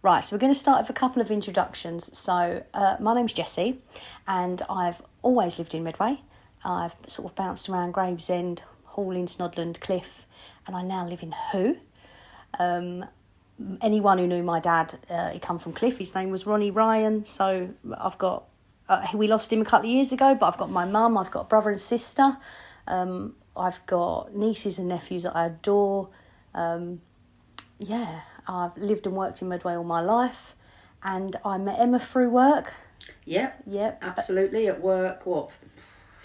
Right, so we're going to start with a couple of introductions. So, my name's Jessie, and I've always lived in Medway. I've sort of bounced around Gravesend, Halling, Snodland, Cliff, and I now live in Hoo. Anyone who knew my dad, he come from Cliff. His name was Ronnie Ryan. So I've got, we lost him a couple of years ago, but I've got my mum, I've got a brother and sister. I've got nieces and nephews that I adore. I've lived and worked in Medway all my life, and I met Emma through work. Yep. Absolutely. At work,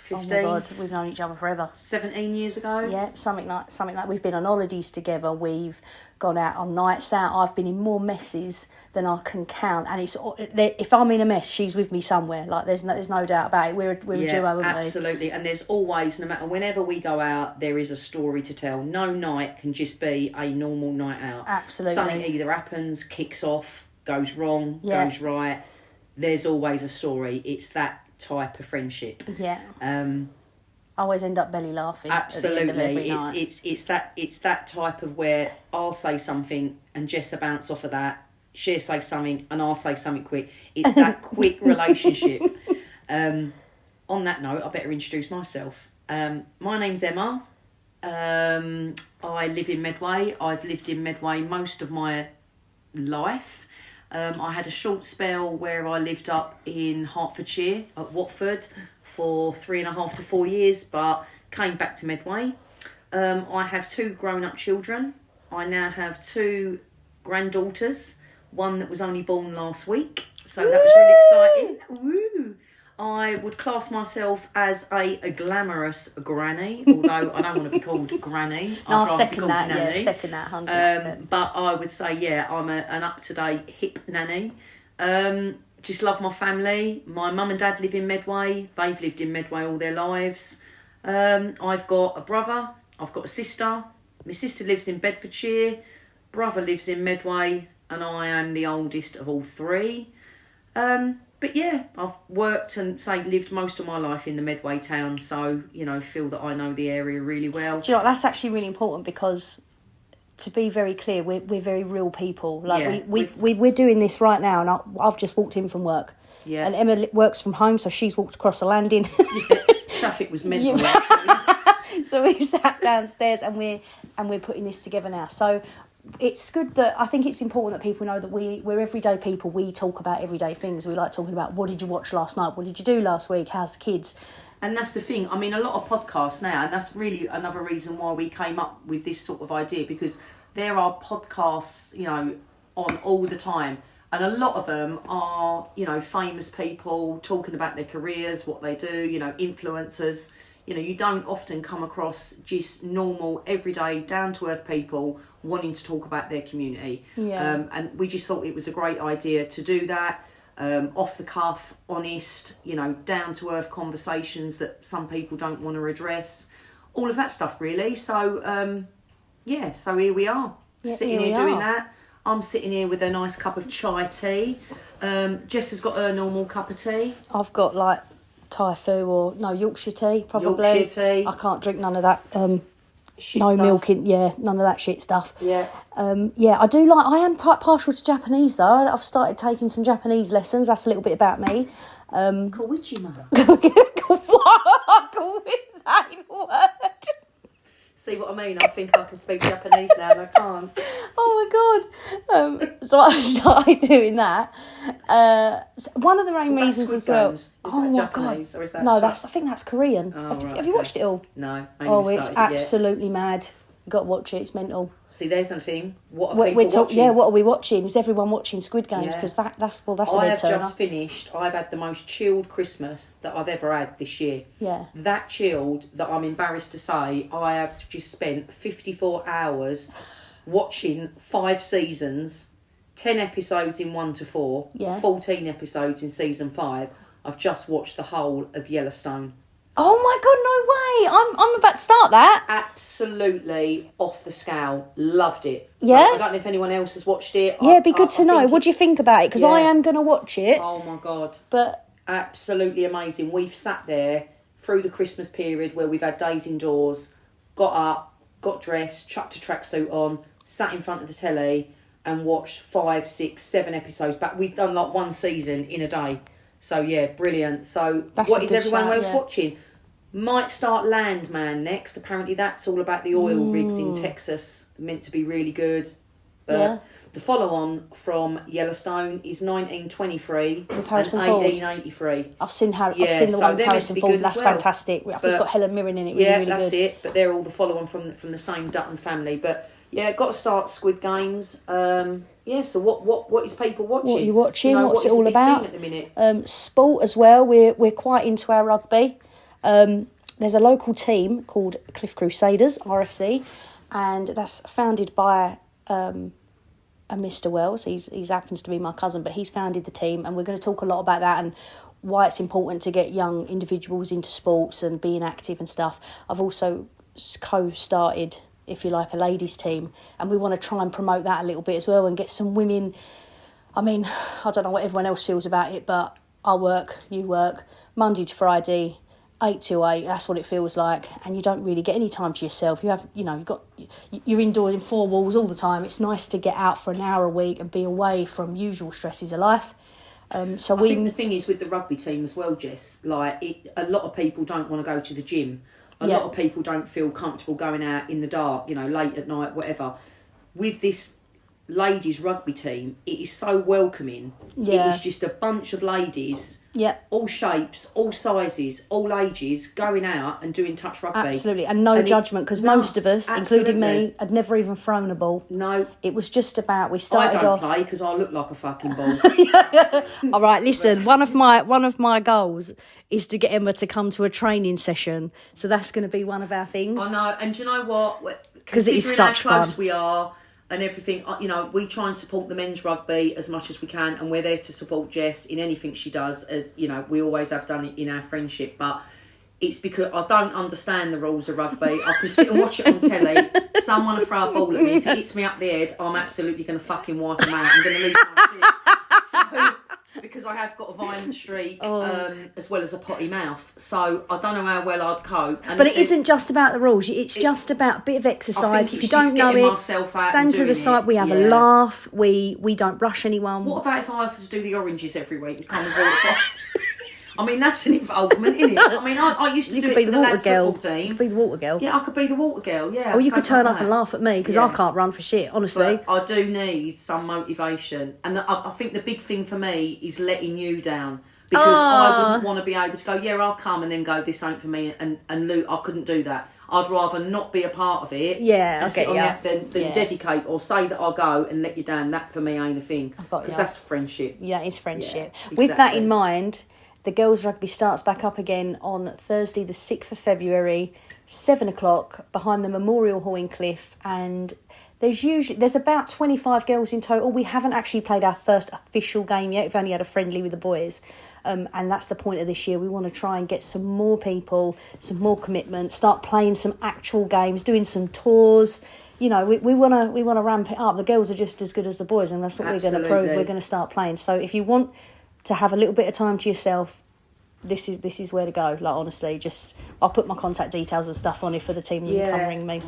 15? Oh my God, we've known each other forever. 17 years ago? Yeah, something like we've been on holidays together, we've gone out on nights out. I've been in more messes than I can count, and it's if I'm in a mess, she's with me somewhere. Like there's no doubt about it. We're a duo, aren't we? Absolutely. And there's always, no matter whenever we go out, there is a story to tell. No night can just be a normal night out. Absolutely. Something either happens, kicks off, goes wrong, goes right. There's always a story. It's that type of friendship. Yeah. I always end up belly laughing. Absolutely. At the end of every night. It's that type of where I'll say something and Jess will bounce off of that. She'll say something and I'll say something quick. It's that quick relationship. On that note, I better introduce myself. My name's Emma. I live in Medway. I've lived in Medway most of my life. I had a short spell where I lived up in Hertfordshire at Watford for 3.5 to 4 years, but came back to Medway. I have 2 grown-up children. I now have 2 granddaughters, one that was only born last week, so that was really exciting. Woo! I would class myself as a glamorous granny, although I don't want to be called granny. No, I'll second that, nanny. Second that, 100%. But I would say, I'm an up-to-date hip nanny. Just love my family. My mum and dad live in Medway. They've lived in Medway all their lives. I've got a brother. I've got a sister. My sister lives in Bedfordshire. Brother lives in Medway. And I am the oldest of all 3. But yeah, I've worked and lived most of my life in the Medway town, so feel that I know the area really well. Do you know what? That's actually really important, because to be very clear, we're very real people. Like we're doing this right now, and I've just walked in from work. Yeah. And Emma works from home, so she's walked across the landing. Traffic was mental. So we sat downstairs and we're putting this together now. So it's good that I think it's important that people know that we're everyday people. We talk about everyday things. We like talking about, what did you watch last night? What did you do last week? How's the kids? And that's the thing. I mean, a lot of podcasts now, and that's really another reason why we came up with this sort of idea, because there are podcasts, on all the time. And a lot of them are, famous people talking about their careers, what they do, influencers. You don't often come across just normal, everyday, down-to-earth people wanting to talk about their community. Yeah. And we just thought it was a great idea to do that. Off the cuff, honest, down-to-earth conversations that some people don't want to address. All of that stuff, really. So, so here we are, sitting here doing that. I'm sitting here with a nice cup of chai tea. Jess has got her normal cup of tea. I've got Thai food or Yorkshire tea, probably. Yorkshire tea. I can't drink none of that. Shit no stuff. milk in, none of that shit stuff. Yeah. I do I am quite partial to Japanese though. I've started taking some Japanese lessons. That's a little bit about me. Kawichima. What? That word. See what I mean? I think I can speak Japanese now, and I can't. Oh my God. So I started doing that. One of the main reasons as well. Is that Japanese, or is that? No, I think that's Korean. Oh, right, have you watched it all? No. It's absolutely mad. You've got to watch it. It's mental. See, there's something. What are people watching? Yeah, what are we watching? Is everyone watching Squid Games? Because that's a I big turner. have just finished. I've had the most chilled Christmas that I've ever had this year. Yeah. That chilled that I'm embarrassed to say I have just spent 54 hours watching 5 seasons, 10 episodes in 1 to 4, 14 episodes in season 5. I've just watched the whole of Yellowstone. Oh my God, no way. I'm about to start that. Absolutely off the scale. Loved it. Yeah? So I don't know if anyone else has watched it. Yeah, it'd be good to know. What do you think about it? Because I am going to watch it. Oh my God. But absolutely amazing. We've sat there through the Christmas period where we've had days indoors, got up, got dressed, chucked a tracksuit on, sat in front of the telly and watched 5, 6, 7 episodes. But we've done like one season in a day. So yeah, brilliant. So That's what a is good everyone shout, else yeah. watching? Might start Landman next. Apparently that's all about the oil rigs in Texas. Meant to be really good. But Yeah. the follow-on from Yellowstone is 1923 With Harrison and Ford. 1883. I've seen I've Yeah, seen the so one with they're meant to Harrison be Ford. good as That's well. fantastic. I think it's But- got Helen Mirren in it. Really, Yeah, really that's good. it. But they're all the follow-on from the same Dutton family. But yeah, got to start Squid Games. Yeah. So what is people watching? What are you watching? What's what it is the all big about? thing at the minute? Sport as well. We're quite into our rugby. There's a local team called Cliff Crusaders RFC, and that's founded by a Mr. Wells. He's happens to be my cousin, but he's founded the team, and we're going to talk a lot about that and why it's important to get young individuals into sports and being active and stuff. I've also co-started, if you like, a ladies team, and we want to try and promote that a little bit as well and get some women. I mean, I don't know what everyone else feels about it, but I work, you work, Monday to Friday, 8 to 8, that's what it feels like, and you don't really get any time to yourself. You're indoors in four walls all the time. It's nice to get out for an hour a week and be away from usual stresses of life. I think the thing is with the rugby team as well, Jess, a lot of people don't want to go to the gym. A lot of people don't feel comfortable going out in the dark, late at night, whatever. With this ladies rugby team, it is so welcoming. Yeah. It is just a bunch of ladies, Yep. all shapes, all sizes, all ages, going out and doing touch rugby. Absolutely, and no judgment, because most of us, including me, had never even thrown a ball. No. It was just about, we I started don't off... play because I look like a fucking ball. All right, listen, one of my goals is to get Emma to come to a training session, so that's going to be one of our things. I know, and do you know what? 'Cause it is Considering such how close fun. we are and everything, we try and support the men's rugby as much as we can, and we're there to support Jess in anything she does, as we always have done it in our friendship. But it's because I don't understand the rules of rugby. I can sit and watch it on telly. Someone will throw a ball at me. If it hits me up the head, I'm absolutely going to fucking wipe them out. I'm going to lose my shit. So, because I have got a violent streak, as well as a potty mouth. So I don't know how well I'd cope. And But it isn't just about the rules. It's just about a bit of I exercise. think If you it's just don't know getting it, myself out stand and to the doing side. it. We have a Yeah. laugh. We don't rush anyone. What about if I have to do the oranges every week and come and water? I mean, that's an involvement, isn't it? I mean, I used to You do could it be for the the water lads' girl. football You team. could be the water girl. Yeah, I could be the water girl, yeah. Or you so could turn like up and that. laugh at me, because Yeah. I can't run for shit, honestly. But I do need some motivation. And I think the big thing for me is letting you down. Because I wouldn't want to be able to go, yeah, I'll come, and then go, this ain't for me, and Luke, I couldn't do that. I'd rather not be a part of it Yeah, I and sit get on ya. that than Yeah. dedicate or say that I'll go and let you down. That for me ain't a thing. got Because ya. that's friendship. Yeah, it's friendship. Yeah, With that exactly. in mind, the girls' rugby starts back up again on Thursday, the 6th of February, 7 o'clock, behind the Memorial Hall in Cliff. And there's about 25 girls in total. We haven't actually played our first official game yet. We've only had a friendly with the boys. And that's the point of this year. We want to try and get some more people, some more commitment, start playing some actual games, doing some tours. We want to ramp it up. The girls are just as good as the boys, and that's what we're going to prove. Absolutely. We're going to start playing. So if you want to have a little bit of time to yourself, this is where to go. Like, honestly, I'll put my contact details and stuff on it for the team. You can come ring me.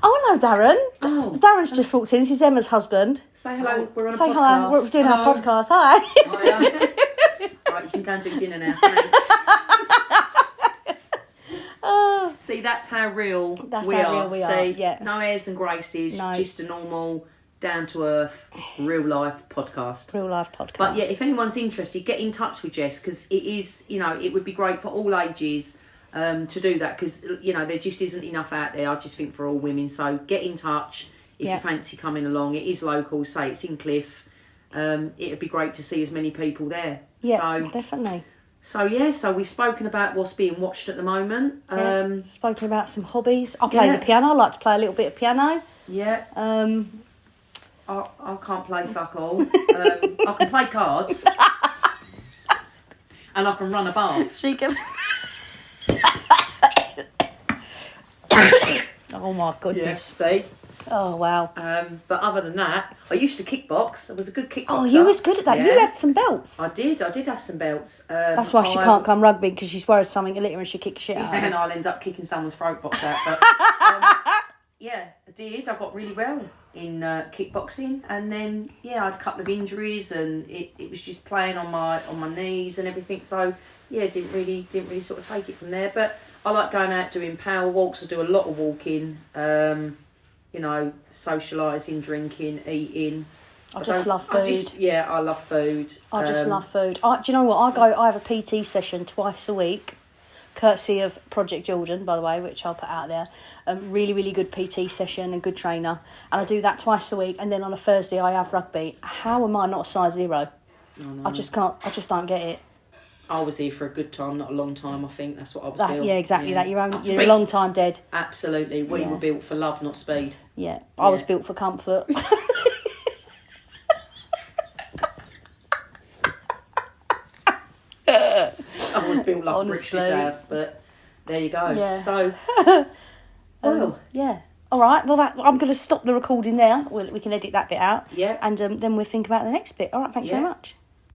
Oh, hello, Darren. Oh. Darren's just walked in. This is Emma's husband. Say hello. We're on a Say podcast. hi. We're doing our podcast. Hi. Right, you can go and do dinner now. Thanks. See, that's how real That's we how are. real we are, See, yeah. no airs and graces, No. just a normal, down to earth, real life podcast. Real life podcast. But yeah, if anyone's interested, get in touch with Jess, because it is, it would be great for all ages to do that, because there just isn't enough out there. I just think for all women. So get in touch if Yeah. you fancy coming along. It is local. Say it's in Cliff. It'd be great to see as many people there. Yeah, So definitely. so we've spoken about what's being watched at the moment. Yeah. Spoken about some hobbies. I play yeah. the piano. I like to play a little bit of piano. Yeah, Um, I can't play fuck all. I can play cards, and I can run a bath. she can. Oh my goodness. See. Oh wow. But other than that, I used to kickbox. I was a good kickboxer. Oh, you was good at that. Yeah. You had some belts. I did have some belts. That's why she can't come rugby, because she's worried something will hit her and she kicks shit out. And I'll end up kicking someone's throat box out. But, yeah, I did. I got really well. in kickboxing, and then I had a couple of injuries, and it was just playing on my knees and everything. So didn't really sort of take it from there. But I like going out doing power walks. I do a lot of walking. Socialising, drinking, eating. I just love food. I love food. I just love food. Do you know what? I have a PT session twice a week, courtesy of Project Jordan, by the way, which I'll put out there. Really, really good PT session and good trainer. And I do that twice a week. And then on a Thursday, I have rugby. How am I not a size 0? Oh, no. I just can't. I just don't get it. I was here for a good time, not a long time. I think that's what I was built. Yeah, exactly. That you're a long time dead. Absolutely, we were built for love, not speed. Yeah, I was built for comfort. I was built like Richard Daz, but there you go. Yeah. So, well, yeah. All right. Well, I'm going to stop the recording there. We can edit that bit out. Yeah. And then we'll think about the next bit. All right. Thanks very much.